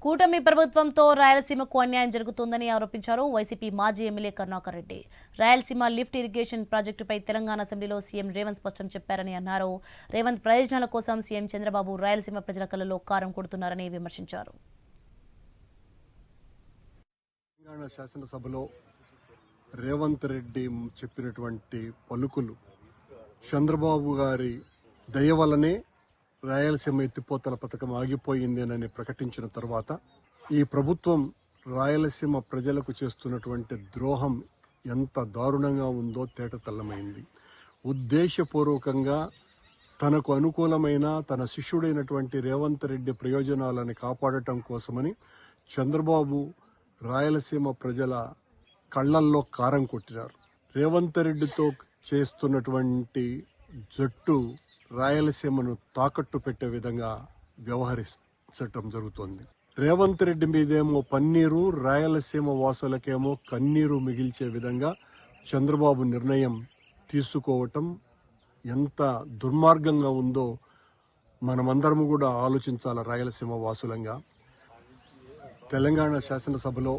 కూటమి ప్రభుత్వంతో రాయలసీమకు అన్యాయం జరుగుతోందని ఆరోపించారు వైసీపీ మాజీ MLA Karunakar Reddy. Rayalaseema lift irrigation ప్రాజెక్టుపై తెలంగాణ అసెంబ్లీలో సీఎం రేవంత్ స్పష్టం చెప్పారని అన్నారు. రేవంత్ ప్రయోజనాల కోసం సీఎం చంద్రబాబు రాయలసీమ ప్రజల కళ్ళలో కారం కొడుతున్నారని విమర్శించారు. తెలంగాణ శాసనసభలో రేవంత్ రెడ్డి చెప్పినటువంటి పలుకులు చంద్రబాబు గారి దయ వల్లనే రాయలసీమ ఎత్తిపోతల పథకం ఆగిపోయిందేనని ప్రకటించిన తర్వాత ఈ ప్రభుత్వం రాయలసీమ ప్రజలకు చేస్తున్నటువంటి ద్రోహం ఎంత దారుణంగా ఉందో తేటతెల్లమైంది. ఉద్దేశపూర్వకంగా తనకు అనుకూలమైన తన శిష్యుడైనటువంటి రేవంత్ రెడ్డి ప్రయోజనాలను కాపాడటం కోసమని చంద్రబాబు రాయలసీమ ప్రజల కళ్లల్లో కారం కొట్టినారు. రేవంత్ రెడ్డితో చేస్తున్నటువంటి జట్టు రాయలసీమను తాకట్టు పెట్టే విధంగా వ్యవహరించటం జరుగుతోంది. రేవంత్ రెడ్డి మీదేమో పన్నీరు, రాయలసీమ వాసులకేమో కన్నీరు మిగిల్చే విధంగా చంద్రబాబు నిర్ణయం తీసుకోవటం ఎంత దుర్మార్గంగా ఉందో మనమందరం కూడా ఆలోచించాలి. రాయలసీమ వాసులంగా తెలంగాణ శాసనసభలో